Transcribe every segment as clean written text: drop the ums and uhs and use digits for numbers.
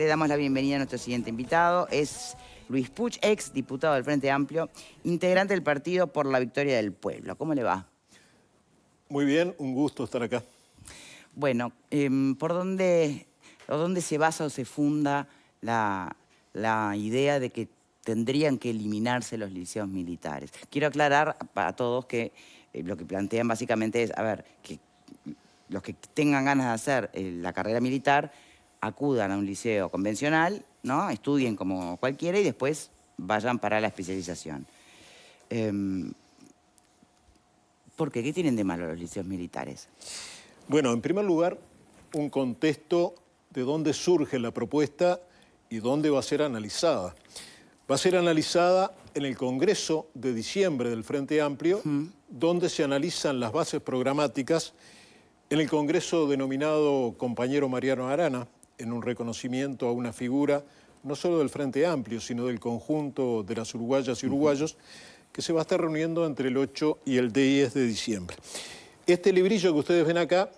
le damos la bienvenida a nuestro siguiente invitado. Es Luis Puch, ex diputado del Frente Amplio, integrante del Partido por la Victoria del Pueblo. ¿Cómo le va? Muy bien, un gusto estar acá. Bueno, ¿por dónde se basa o se funda la idea de que tendrían que eliminarse los liceos militares? Quiero aclarar a todos que lo que plantean básicamente es, a ver, que los que tengan ganas de hacer la carrera militar acudan a un liceo convencional, ¿no? Estudien como cualquiera y después vayan para la especialización. ¿Por qué? ¿Qué tienen de malo los liceos militares? Bueno, en primer lugar, un contexto de dónde surge la propuesta y dónde va a ser analizada. Va a ser analizada en el Congreso de diciembre del Frente Amplio, donde se analizan las bases programáticas, en el Congreso denominado Compañero Mariano Arana, en un reconocimiento a una figura no solo del Frente Amplio, sino del conjunto de las uruguayas y uruguayos, que se va a estar reuniendo entre el 8 y el 10 de diciembre. Este librillo que ustedes ven acá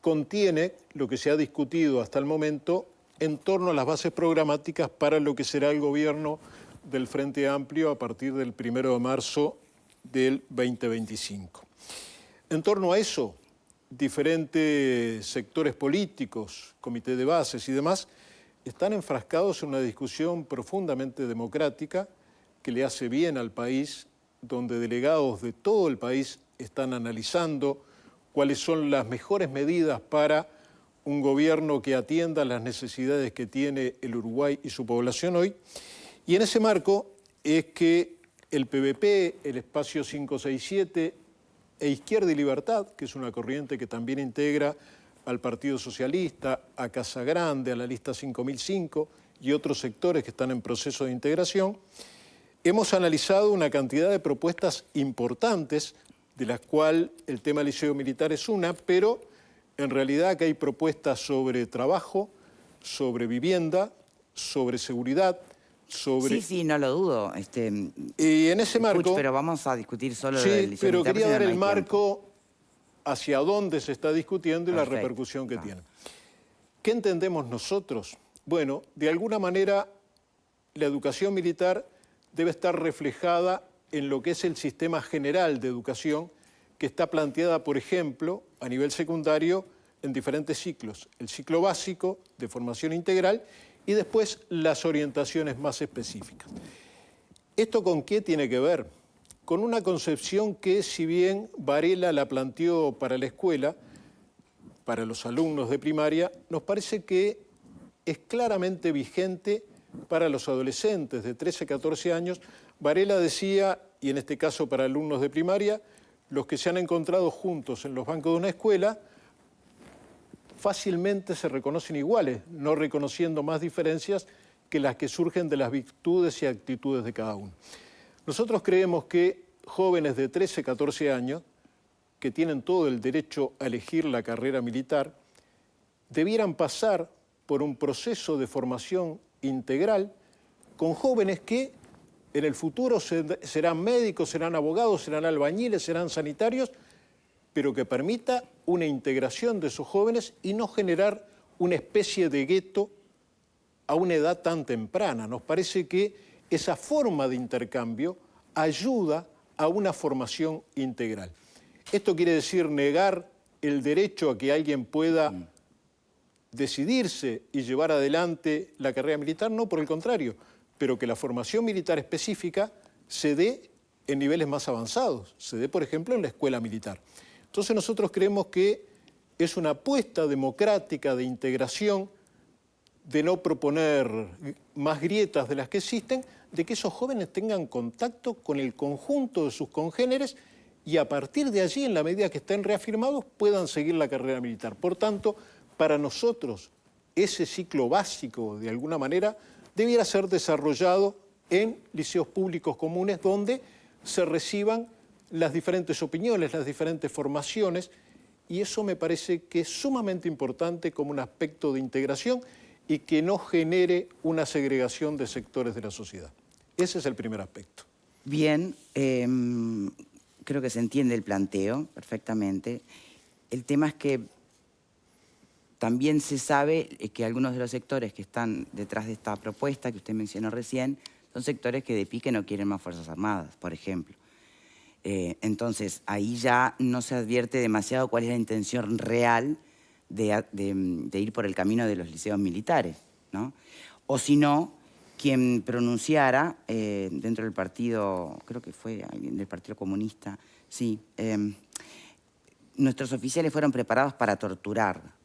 contiene lo que se ha discutido hasta el momento en torno a las bases programáticas para lo que será el gobierno del Frente Amplio a partir del 1 de marzo del 2025. En torno a eso, diferentes sectores políticos, comité de bases y demás, están enfrascados en una discusión profundamente democrática que le hace bien al país, donde delegados de todo el país están analizando cuáles son las mejores medidas para un gobierno que atienda las necesidades que tiene el Uruguay y su población hoy. Y en ese marco es que el PVP, el Espacio 567 e Izquierda y Libertad, que es una corriente que también integra al Partido Socialista, a Casa Grande, a la lista 5005 y otros sectores que están en proceso de integración, hemos analizado una cantidad de propuestas importantes, de las cuales el tema del liceo militar es una, pero en realidad acá hay propuestas sobre trabajo, sobre vivienda, sobre seguridad, sobre... Sí, no lo dudo. Y en ese marco... Pero vamos a discutir solo sí, del liceo militar. pero quería dar no el hay marco tiempo. hacia dónde se está discutiendo y Perfecto. la repercusión que tiene. ¿Qué entendemos nosotros? Bueno, de alguna manera la educación militar debe estar reflejada en lo que es el sistema general de educación que está planteada, por ejemplo, a nivel secundario en diferentes ciclos. El ciclo básico de formación integral y después las orientaciones más específicas. ¿Esto con qué tiene que ver? Con una concepción que, si bien Varela la planteó para la escuela, para los alumnos de primaria, nos parece que es claramente vigente para los adolescentes de 13 a 14 años. Varela decía, y en este caso para alumnos de primaria, los que se han encontrado juntos en los bancos de una escuela fácilmente se reconocen iguales, no reconociendo más diferencias que las que surgen de las virtudes y actitudes de cada uno. Nosotros creemos que jóvenes de 13 a 14 años, que tienen todo el derecho a elegir la carrera militar, debieran pasar por un proceso de formación integral con jóvenes que en el futuro serán médicos, serán abogados, serán albañiles, serán sanitarios, pero que permita una integración de esos jóvenes y no generar una especie de gueto a una edad tan temprana. Nos parece que esa forma de intercambio ayuda a una formación integral. Esto quiere decir negar el derecho a que alguien pueda decidirse y llevar adelante la carrera militar, no, por el contrario, pero que la formación militar específica se dé en niveles más avanzados, se dé, por ejemplo, en la escuela militar. Entonces nosotros creemos que es una apuesta democrática de integración, de no proponer más grietas de las que existen, de que esos jóvenes tengan contacto con el conjunto de sus congéneres y a partir de allí, en la medida que estén reafirmados, puedan seguir la carrera militar. Por tanto, para nosotros, ese ciclo básico, de alguna manera, debiera ser desarrollado en liceos públicos comunes donde se reciban las diferentes opiniones, las diferentes formaciones, y eso me parece que es sumamente importante como un aspecto de integración y que no genere una segregación de sectores de la sociedad. Ese es el primer aspecto. Bien, creo que se entiende el planteo perfectamente. El tema es que también se sabe que algunos de los sectores que están detrás de esta propuesta que usted mencionó recién son sectores que de pique no quieren más Fuerzas Armadas, por ejemplo. Entonces, ahí ya no se advierte demasiado cuál es la intención real de ir por el camino de los liceos militares, ¿no? O si no, quien pronunciara dentro del partido, creo que fue alguien del Partido Comunista, sí, nuestros oficiales fueron preparados para torturar,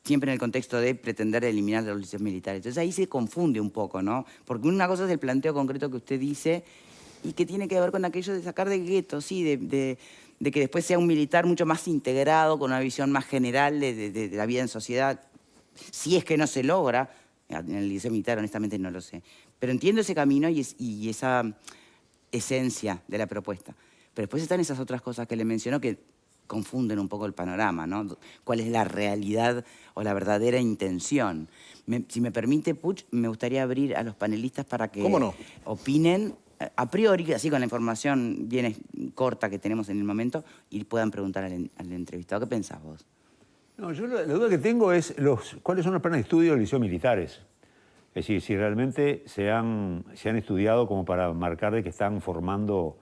siempre en el contexto de pretender eliminar los liceos militares. Entonces ahí se confunde un poco, ¿no? Porque una cosa es el planteo concreto que usted dice y que tiene que ver con aquello de sacar del gueto, sí, de que después sea un militar mucho más integrado, con una visión más general de la vida en sociedad. Si es que no se logra, en el liceo militar honestamente no lo sé. Pero entiendo ese camino y esa esencia de la propuesta. Pero después están esas otras cosas que le mencionó que confunden un poco el panorama, ¿no? ¿Cuál es la realidad o la verdadera intención? Si me permite, Puch, me gustaría abrir a los panelistas para que ¿Cómo no? opinen a priori, así con la información bien corta que tenemos en el momento, y puedan preguntar al entrevistado. ¿Qué pensás vos? No, yo la duda que tengo es cuáles son los planes de estudio de los liceos militares. Es decir, si realmente se han estudiado como para marcar de que están formando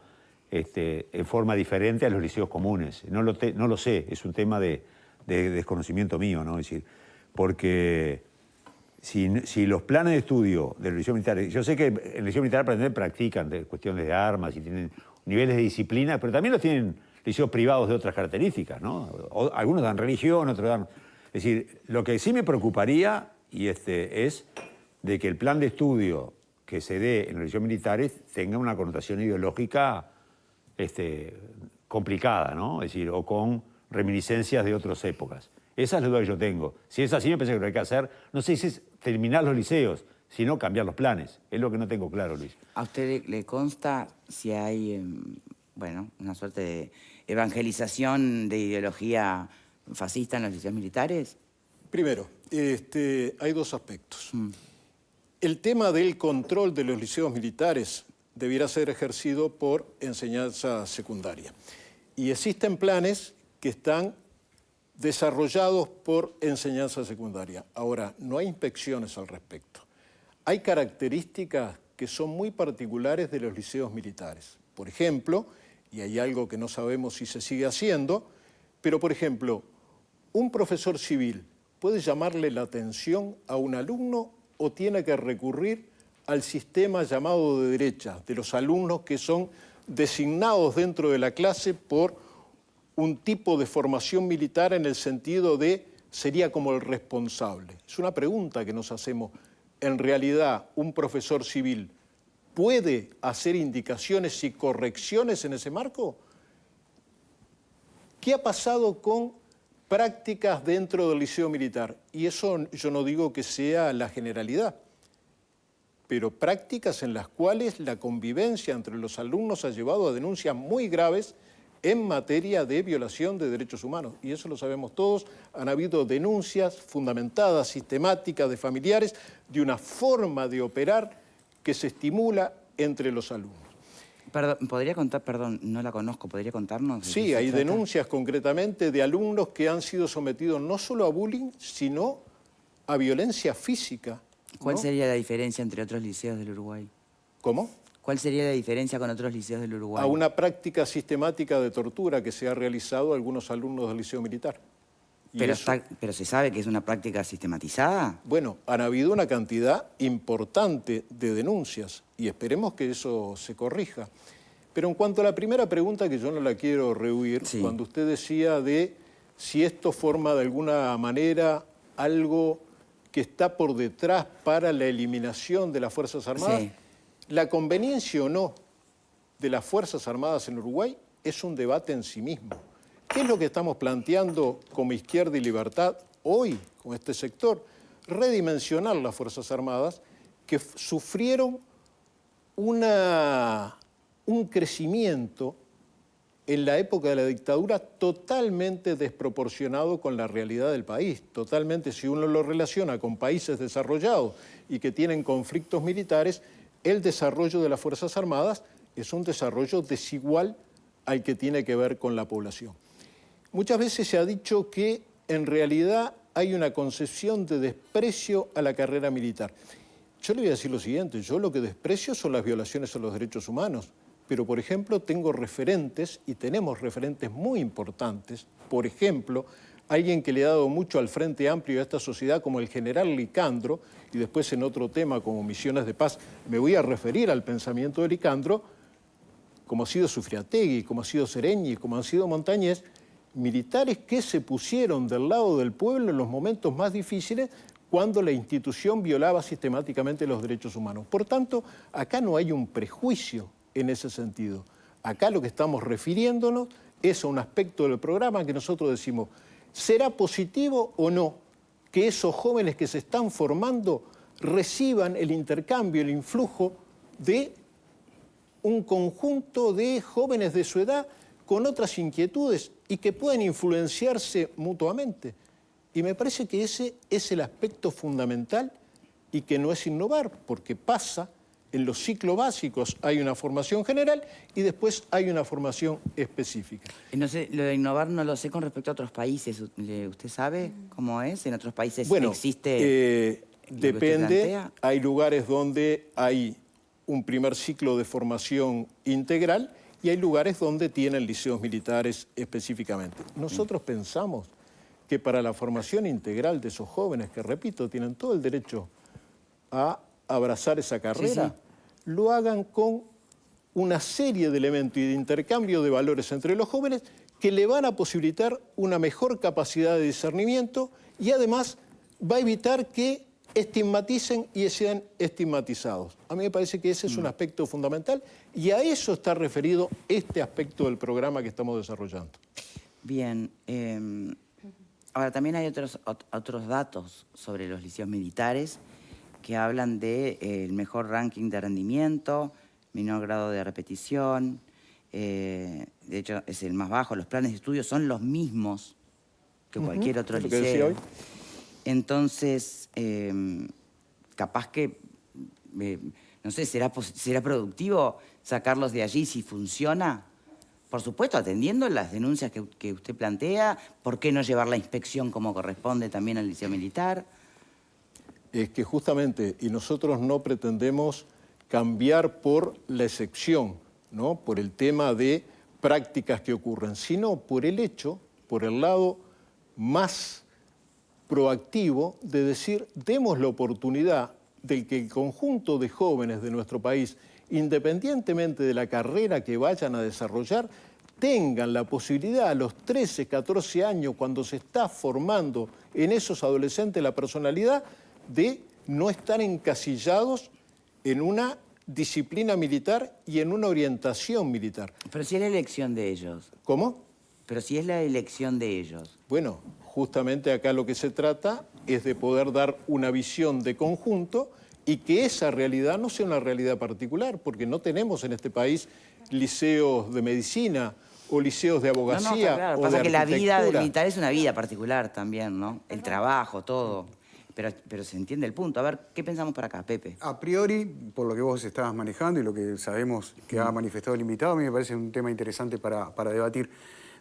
en forma diferente a los liceos comunes. No lo sé, es un tema de desconocimiento mío, ¿no? Es decir, porque si los planes de estudio de los liceos militares, yo sé que en el liceo militar practican cuestiones de armas y tienen niveles de disciplina, pero también los tienen liceos privados de otras características, ¿no? Algunos dan religión, otros dan... Es decir, lo que sí me preocuparía es de que el plan de estudio que se dé en los liceos militares tenga una connotación ideológica complicada, ¿no? Es decir, o con reminiscencias de otras épocas. Esa es la duda que yo tengo. Si es así, me parece que lo que hay que hacer, no sé si es terminar los liceos, sino cambiar los planes. Es lo que no tengo claro, Luis. ¿A usted le consta si hay, bueno, una suerte de evangelización de ideología fascista en los liceos militares? Primero, hay dos aspectos. El tema del control de los liceos militares debiera ser ejercido por enseñanza secundaria. Y existen planes que están desarrollados por enseñanza secundaria. Ahora, no hay inspecciones al respecto. Hay características que son muy particulares de los liceos militares. Por ejemplo, y hay algo que no sabemos si se sigue haciendo, pero por ejemplo, un profesor civil puede llamarle la atención a un alumno o tiene que recurrir al sistema llamado de derecha, de los alumnos que son designados dentro de la clase por un tipo de formación militar en el sentido de sería como el responsable. Es una pregunta que nos hacemos. ¿En realidad un profesor civil puede hacer indicaciones y correcciones en ese marco? ¿Qué ha pasado con prácticas dentro del liceo militar? Y eso yo no digo que sea la generalidad, pero prácticas en las cuales la convivencia entre los alumnos ha llevado a denuncias muy graves en materia de violación de derechos humanos. Y eso lo sabemos todos. Han habido denuncias fundamentadas, sistemáticas, de familiares, de una forma de operar que se estimula entre los alumnos. Perdón, ¿podría contar? Perdón, no la conozco. ¿Podría contarnos? Sí, hay denuncias concretamente de alumnos que han sido sometidos no solo a bullying, sino a violencia física. ¿Cuál ¿no? sería la diferencia entre otros liceos del Uruguay? ¿Cómo? ¿Cuál sería la diferencia con otros liceos del Uruguay? A una práctica sistemática de tortura que se ha realizado a algunos alumnos del liceo militar. ¿Pero se sabe que es una práctica sistematizada? Bueno, han habido una cantidad importante de denuncias y esperemos que eso se corrija. Pero en cuanto a la primera pregunta, que yo no la quiero rehuir, sí, cuando usted decía de si esto forma de alguna manera algo que está por detrás para la eliminación de las Fuerzas Armadas, sí, la conveniencia o no de las Fuerzas Armadas en Uruguay es un debate en sí mismo. ¿Qué es lo que estamos planteando como Izquierda y Libertad hoy con este sector? Redimensionar las Fuerzas Armadas que sufrieron un crecimiento en la época de la dictadura totalmente desproporcionado con la realidad del país. Totalmente, si uno lo relaciona con países desarrollados y que tienen conflictos militares, el desarrollo de las Fuerzas Armadas es un desarrollo desigual al que tiene que ver con la población. Muchas veces se ha dicho que en realidad hay una concepción de desprecio a la carrera militar. Yo le voy a decir lo siguiente, yo lo que desprecio son las violaciones a los derechos humanos, pero por ejemplo tengo referentes y tenemos referentes muy importantes, por ejemplo, alguien que le ha dado mucho al Frente Amplio y a esta sociedad como el general Licandro, y después en otro tema como Misiones de Paz me voy a referir al pensamiento de Licandro, como ha sido Sufriategui, como ha sido Sereñi, como han sido Montañez, militares que se pusieron del lado del pueblo en los momentos más difíciles cuando la institución violaba sistemáticamente los derechos humanos. Por tanto, acá no hay un prejuicio en ese sentido. Acá lo que estamos refiriéndonos es a un aspecto del programa que nosotros decimos, ¿será positivo o no que esos jóvenes que se están formando reciban el intercambio, el influjo de un conjunto de jóvenes de su edad con otras inquietudes y que pueden influenciarse mutuamente? Y me parece que ese es el aspecto fundamental y que no es innovar, porque pasa en los ciclos básicos, hay una formación general y después hay una formación específica. No sé, lo de innovar no lo sé con respecto a otros países. ¿Usted sabe cómo es? ¿En otros países existe? Depende, hay lugares donde hay un primer ciclo de formación integral y hay lugares donde tienen liceos militares específicamente. Nosotros pensamos que para la formación integral de esos jóvenes, que repito, tienen todo el derecho a abrazar esa carrera, lo hagan con una serie de elementos y de intercambio de valores entre los jóvenes que le van a posibilitar una mejor capacidad de discernimiento y además va a evitar que estigmaticen y sean estigmatizados. A mí me parece que ese es un aspecto fundamental y a eso está referido este aspecto del programa que estamos desarrollando. Bien. Ahora, también hay otros datos sobre los liceos militares que hablan del mejor ranking de rendimiento, menor grado de repetición, de hecho es el más bajo, los planes de estudio son los mismos que cualquier otro es lo que liceo. decía hoy. Entonces, capaz que, no sé, ¿será productivo sacarlos de allí si funciona? Por supuesto, atendiendo las denuncias que usted plantea, ¿por qué no llevar la inspección como corresponde también al liceo militar? Es que justamente, y nosotros no pretendemos cambiar por la excepción, ¿no? Por el tema de prácticas que ocurren, sino por el hecho, por el lado más proactivo de decir, demos la oportunidad de que el conjunto de jóvenes de nuestro país, independientemente de la carrera que vayan a desarrollar, tengan la posibilidad a los 13, 14 años, cuando se está formando en esos adolescentes la personalidad, de no estar encasillados en una disciplina militar y en una orientación militar. Pero si es la elección de ellos. ¿Cómo? Pero si es la elección de ellos. Bueno, justamente acá lo que se trata es de poder dar una visión de conjunto y que esa realidad no sea una realidad particular, porque no tenemos en este país liceos de medicina o liceos de abogacía claro. o Pasa de que la vida del arquitectura. militar es una vida particular también, ¿no? El trabajo, todo. Pero se entiende el punto. A ver, ¿qué pensamos por acá, Pepe? A priori, por lo que vos estabas manejando y lo que sabemos que ha manifestado el invitado, a mí me parece un tema interesante para debatir.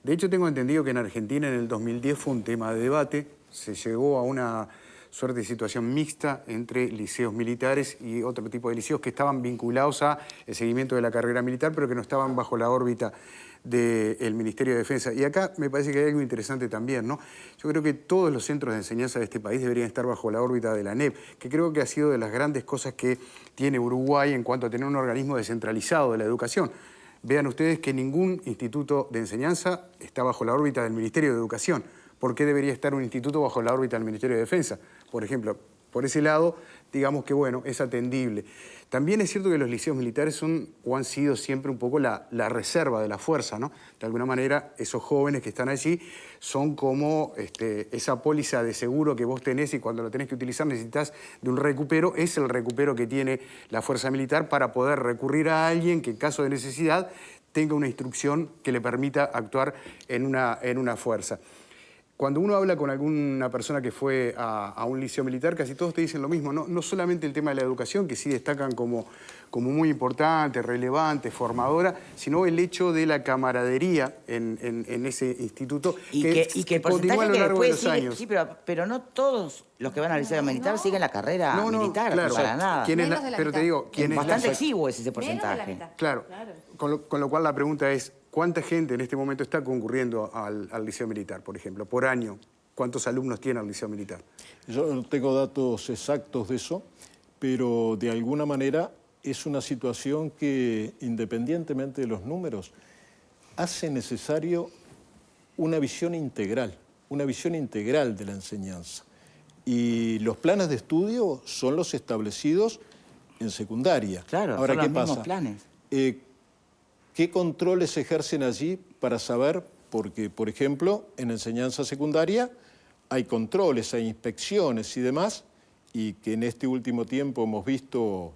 De hecho, tengo entendido que en Argentina en el 2010 fue un tema de debate, se llegó a una suerte de situación mixta entre liceos militares y otro tipo de liceos que estaban vinculados al seguimiento de la carrera militar, pero que no estaban bajo la órbita del Ministerio de Defensa. Y acá me parece que hay algo interesante también, ¿no? Yo creo que todos los centros de enseñanza de este país deberían estar bajo la órbita de la ANEP, que creo que ha sido de las grandes cosas que tiene Uruguay en cuanto a tener un organismo descentralizado de la educación. Vean ustedes que ningún instituto de enseñanza está bajo la órbita del Ministerio de Educación. ¿Por qué debería estar un instituto bajo la órbita del Ministerio de Defensa? Por ejemplo, por ese lado, digamos que, bueno, es atendible. También es cierto que los liceos militares son o han sido siempre un poco la reserva de la fuerza, ¿no? De alguna manera, esos jóvenes que están allí son como esa póliza de seguro que vos tenés y cuando lo tenés que utilizar necesitas de un recupero. Es el recupero que tiene la fuerza militar para poder recurrir a alguien que en caso de necesidad tenga una instrucción que le permita actuar en una fuerza. Cuando uno habla con alguna persona que fue a un liceo militar, casi todos te dicen lo mismo. No solamente el tema de la educación, que sí destacan como muy importante, relevante, formadora, sino el hecho de la camaradería en ese instituto Y que el continúa porcentaje a lo que largo de después los sigue, años. sí, pero no todos los que van al liceo militar siguen la carrera militar, claro. para nada. Menos de la Pero te mitad. digo, ¿quién es Bastante la- exiguo es ese Menos de la porcentaje. mitad. Claro. Con lo cual la pregunta es, ¿cuánta gente en este momento está concurriendo al liceo militar, por ejemplo, por año? ¿Cuántos alumnos tiene el liceo militar? Yo no tengo datos exactos de eso, pero de alguna manera es una situación que, independientemente de los números, hace necesario una visión integral de la enseñanza. Y los planes de estudio son los establecidos en secundaria. Claro, Ahora, son ¿qué los mismos pasa? planes. ¿Qué controles se ejercen allí para saber? Porque, por ejemplo, en enseñanza secundaria hay controles, hay inspecciones y demás, y que en este último tiempo hemos visto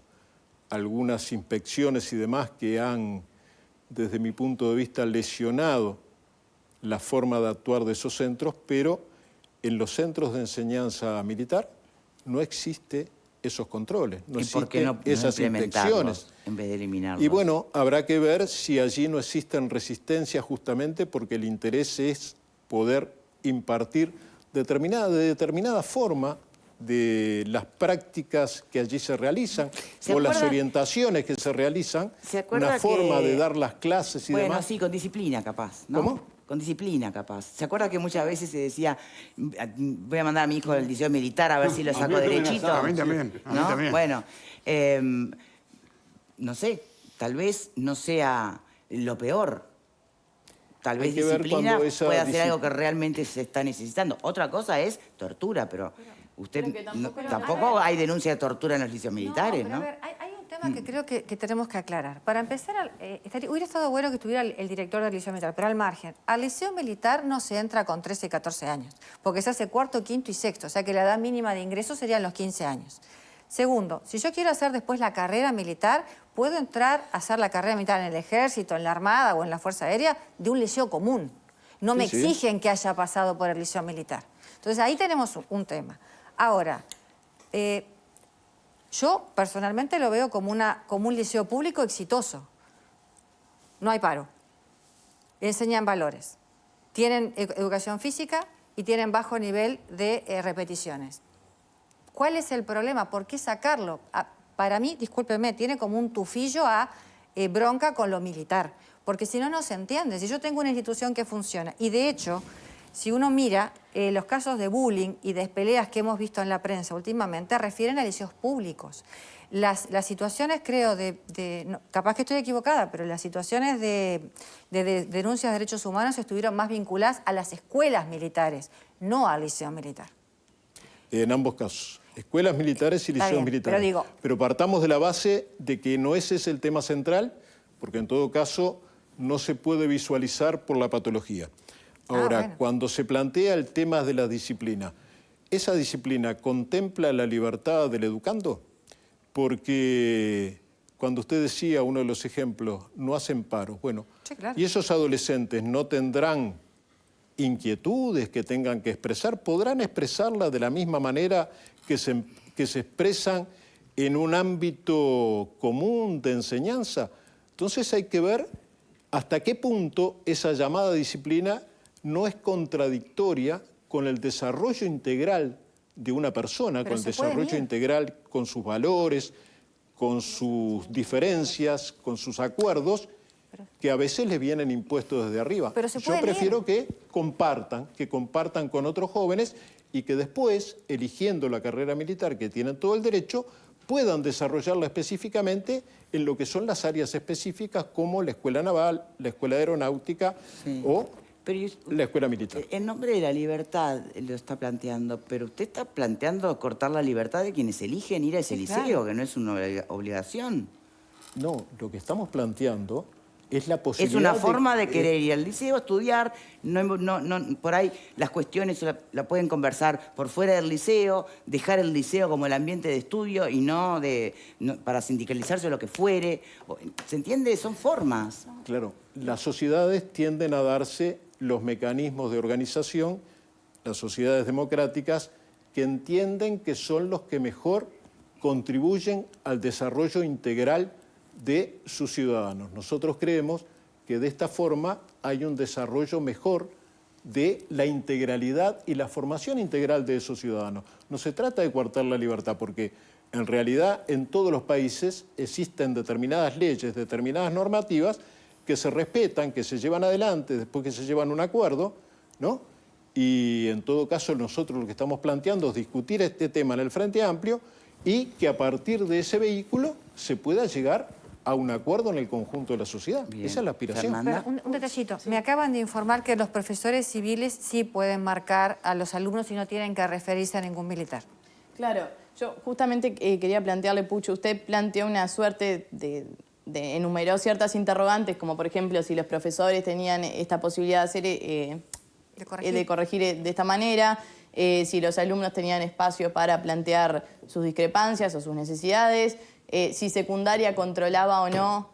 algunas inspecciones y demás que han, desde mi punto de vista, lesionado la forma de actuar de esos centros, pero en los centros de enseñanza militar no existe esos controles, no ¿Y por qué existen no esas implementarlos inspecciones. en vez de eliminarlos? Y bueno, habrá que ver si allí no existen resistencias justamente porque el interés es poder impartir de determinada forma de las prácticas que allí se realizan o las orientaciones que se realizan, una forma de dar las clases y bueno, demás. sí, con disciplina capaz, ¿no? ¿Cómo? Con disciplina capaz. ¿Se acuerda que muchas veces se decía, voy a mandar a mi hijo al liceo militar a ver si lo saco derechito? A mí también, a mí ¿No? también. Bueno, no sé, tal vez no sea lo peor. Tal Hay vez que ver disciplina cuando esa pueda ser algo que realmente se está necesitando. Otra cosa es tortura, pero usted pero que tampoco- tampoco hay denuncia de tortura en los liceos militares, pero ¿no? a ver, hay un tema que creo que tenemos que aclarar. Para empezar, hubiera estado bueno que estuviera el director del liceo militar, pero al margen. Al liceo militar no se entra con 13 y 14 años, porque se hace cuarto, quinto y sexto, o sea que la edad mínima de ingreso serían los 15 años. Segundo, si yo quiero hacer después la carrera militar, puedo entrar a hacer la carrera militar en el ejército, en la armada o en la fuerza aérea de un liceo común. No me Sí. exigen que haya pasado por el liceo militar. Entonces ahí tenemos un tema. Ahora, yo personalmente lo veo como un liceo público exitoso. No hay paro. Enseñan valores. Tienen educación física y tienen bajo nivel de repeticiones. ¿Cuál es el problema? ¿Por qué sacarlo? Para mí, discúlpeme, tiene como un tufillo a bronca con lo militar. Porque si no, no se entiende. Si yo tengo una institución que funciona, y de hecho, si uno mira los casos de bullying y de peleas que hemos visto en la prensa últimamente, refieren a liceos públicos. Las situaciones, creo, capaz que estoy equivocada, pero las situaciones de denuncias de derechos humanos estuvieron más vinculadas a las escuelas militares, no al liceo militar. En ambos casos, escuelas militares y Está liceos bien, militares. pero partamos de la base de que no ese es el tema central, porque en todo caso no se puede visualizar por la patología. Ahora, bueno. cuando se plantea el tema de la disciplina, ¿esa disciplina contempla la libertad del educando? Porque cuando usted decía, uno de los ejemplos, no hacen paros, bueno, Sí, claro. ¿y esos adolescentes no tendrán inquietudes que tengan que expresar? ¿Podrán expresarlas de la misma manera que se expresan en un ámbito común de enseñanza? Entonces hay que ver hasta qué punto esa llamada disciplina no es contradictoria con el desarrollo integral de una persona, Pero con el se puede desarrollo ir. integral, con sus valores, con sus diferencias, con sus acuerdos, que a veces les vienen impuestos desde arriba. Pero se Yo pueden prefiero ir. que compartan con otros jóvenes y que después, eligiendo la carrera militar, que tienen todo el derecho, puedan desarrollarla específicamente en lo que son las áreas específicas como la escuela naval, la escuela aeronáutica o Pero la escuela militar. en nombre de la libertad lo está planteando, pero usted está planteando cortar la libertad de quienes eligen ir a ese liceo, claro. que no es una obligación. No, lo que estamos planteando es la posibilidad Es una forma de querer ir al liceo, estudiar, por ahí las cuestiones la pueden conversar por fuera del liceo, dejar el liceo como el ambiente de estudio y no para sindicalizarse o lo que fuere. ¿Se entiende? Son formas. Claro, las sociedades tienden a darse los mecanismos de organización las sociedades democráticas que entienden que son los que mejor contribuyen al desarrollo integral de sus ciudadanos. Nosotros creemos que de esta forma hay un desarrollo mejor de la integralidad y la formación integral de esos ciudadanos. No se trata de coartar la libertad, porque en realidad en todos los países existen determinadas leyes, determinadas normativas que se respetan, que se llevan adelante, después que se llevan un acuerdo, ¿no? Y en todo caso nosotros lo que estamos planteando es discutir este tema en el Frente Amplio y que a partir de ese vehículo se pueda llegar a un acuerdo en el conjunto de la sociedad. Bien. Esa es la aspiración. Fernanda. Pero un detallito. Me acaban de informar que los profesores civiles sí pueden marcar a los alumnos y no tienen que referirse a ningún militar. Claro, yo justamente quería plantearle, Pucho, usted planteó una suerte enumeró ciertas interrogantes, como por ejemplo si los profesores tenían esta posibilidad de hacer de corregir de esta manera, si los alumnos tenían espacio para plantear sus discrepancias o sus necesidades, si secundaria controlaba o no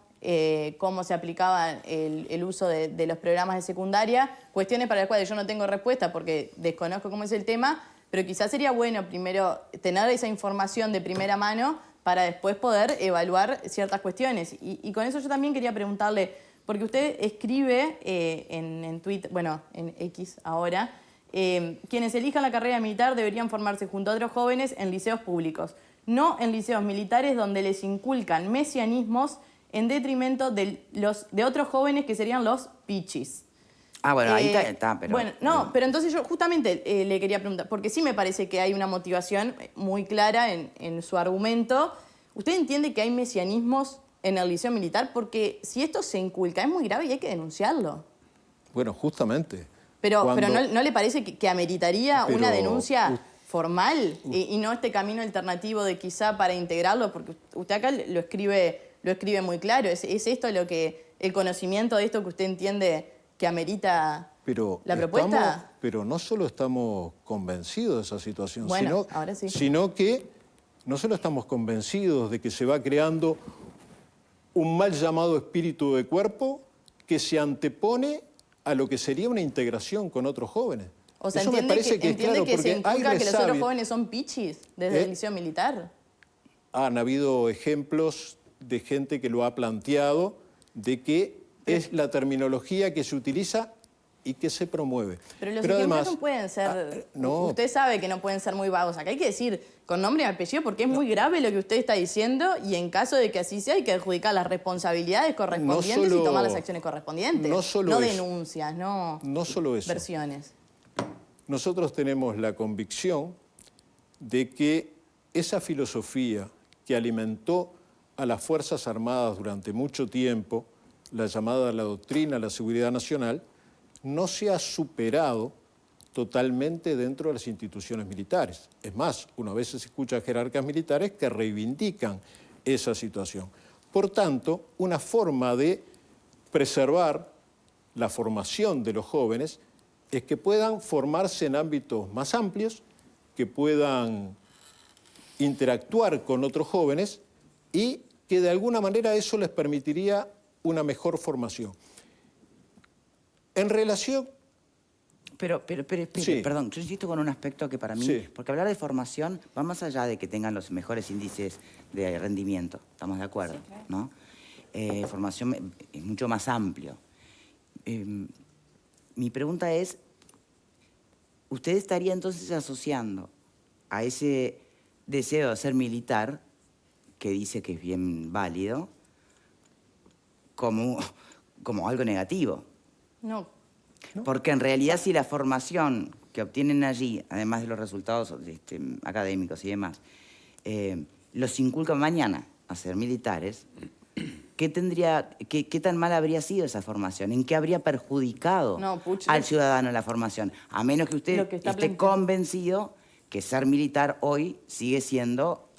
cómo se aplicaba el uso de los programas de secundaria, cuestiones para las cuales yo no tengo respuesta porque desconozco cómo es el tema, pero quizás sería bueno primero tener esa información de primera mano para después poder evaluar ciertas cuestiones. Y con eso yo también quería preguntarle, porque usted escribe en Twitter, bueno, en X ahora, quienes elijan la carrera militar deberían formarse junto a otros jóvenes en liceos públicos, no en liceos militares donde les inculcan mesianismos en detrimento de otros jóvenes que serían los pichis. Ah, bueno, ahí está, pero... Bueno, no, pero entonces yo justamente le quería preguntar, porque sí me parece que hay una motivación muy clara en su argumento. ¿Usted entiende que hay mesianismos en el liceo militar? Porque si esto se inculca es muy grave y hay que denunciarlo. Bueno, justamente. Pero cuando... ¿no le parece que ameritaría una denuncia formal y no este camino alternativo de quizá para integrarlo? Porque usted acá lo escribe muy claro. ¿Es esto el conocimiento de esto que usted entiende que amerita la propuesta? Pero no solo estamos convencidos de esa situación, bueno, ahora sí. sino que no solo estamos convencidos de que se va creando un mal llamado espíritu de cuerpo que se antepone a lo que sería una integración con otros jóvenes. O sea, eso me parece que es claro, que se porque hay inculca que los otros resabios. jóvenes son pichis desde el liceo militar. Han habido ejemplos de gente que lo ha planteado, de que es la terminología que se utiliza y que se promueve. Pero los ejemplos no pueden ser... no. Usted sabe que no pueden ser muy vagos. Acá hay que decir con nombre y apellido porque es muy grave lo que usted está diciendo y en caso de que así sea hay que adjudicar las responsabilidades correspondientes y tomar las acciones correspondientes. No denuncias, no solo eso. versiones. Nosotros tenemos la convicción de que esa filosofía que alimentó a las Fuerzas Armadas durante mucho tiempo, la llamada la doctrina, la seguridad nacional, no se ha superado totalmente dentro de las instituciones militares. Es más, uno a veces escucha a jerarcas militares que reivindican esa situación. Por tanto, una forma de preservar la formación de los jóvenes es que puedan formarse en ámbitos más amplios, que puedan interactuar con otros jóvenes y que de alguna manera eso les permitiría una mejor formación. En relación... Pero, Sí. perdón, yo insisto con un aspecto que para mí, Sí. porque hablar de formación va más allá de que tengan los mejores índices de rendimiento, ¿estamos de acuerdo? Sí, claro. ¿No? Formación es mucho más amplio. Mi pregunta es, ¿usted estaría entonces asociando a ese deseo de ser militar, que dice que es bien válido, como algo negativo? No. Porque en realidad si la formación que obtienen allí, además de los resultados académicos y demás, los inculcan mañana a ser militares, ¿qué tan mal habría sido esa formación? ¿En qué habría perjudicado al ciudadano la formación? A menos que usted esté convencido que ser militar hoy sigue siendo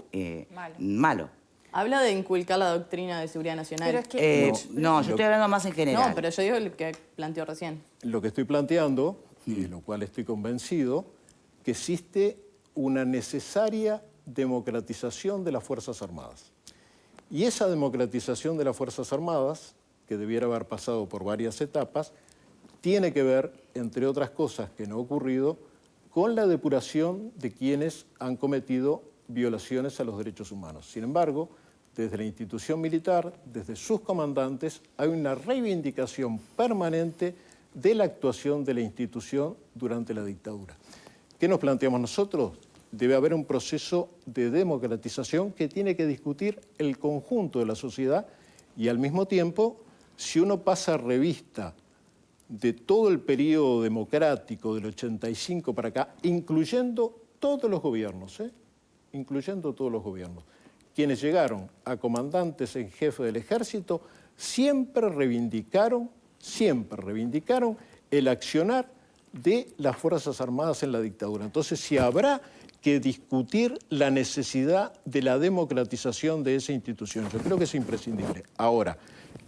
malo. Habla de inculcar la doctrina de seguridad nacional. Pero es que... no, yo estoy hablando más en general. No, pero yo digo lo que planteó recién. Lo que estoy planteando, y de lo cual estoy convencido, que existe una necesaria democratización de las Fuerzas Armadas. Y esa democratización de las Fuerzas Armadas, que debiera haber pasado por varias etapas, tiene que ver, entre otras cosas que no ha ocurrido, con la depuración de quienes han cometido violaciones a los derechos humanos. Sin embargo, desde la institución militar, desde sus comandantes, hay una reivindicación permanente de la actuación de la institución durante la dictadura. ¿Qué nos planteamos nosotros? Debe haber un proceso de democratización que tiene que discutir el conjunto de la sociedad y al mismo tiempo, si uno pasa revista de todo el periodo democrático del 85 para acá, incluyendo todos los gobiernos, incluyendo todos los gobiernos, quienes llegaron a comandantes en jefe del ejército siempre reivindicaron el accionar de las Fuerzas Armadas en la dictadura. Entonces, si habrá que discutir la necesidad de la democratización de esa institución, yo creo que es imprescindible. Ahora,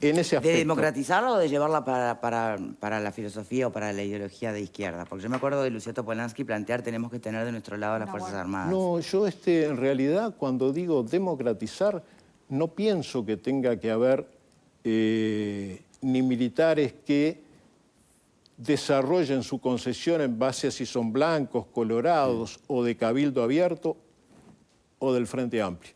en ese aspecto... ¿De democratizarla o de llevarla para la filosofía o para la ideología de izquierda? Porque yo me acuerdo de Luciano Polanski plantear tenemos que tener de nuestro lado las Fuerzas Armadas. No, yo en realidad cuando digo democratizar, no pienso que tenga que haber ni militares que desarrollen su concesión en base a si son blancos, colorados o de cabildo abierto o del Frente Amplio.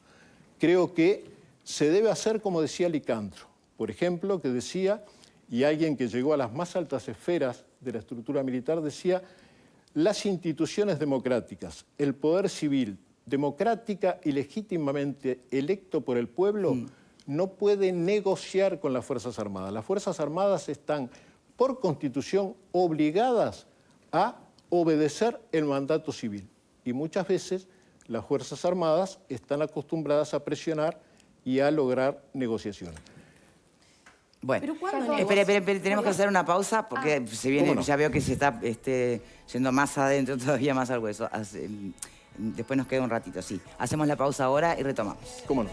Creo que se debe hacer como decía Licantro, por ejemplo, que decía, y alguien que llegó a las más altas esferas de la estructura militar decía, las instituciones democráticas, el poder civil, democrática y legítimamente electo por el pueblo, no puede negociar con las Fuerzas Armadas. Las Fuerzas Armadas están por Constitución obligadas a obedecer el mandato civil. Y muchas veces las Fuerzas Armadas están acostumbradas a presionar y a lograr negociaciones. Bueno, ¿Pero cuándo espere, tenemos que hacer una pausa porque se viene, ya veo que se está yendo más adentro, todavía más al hueso. Después nos queda un ratito, sí. Hacemos la pausa ahora y retomamos. ¿Cómo no?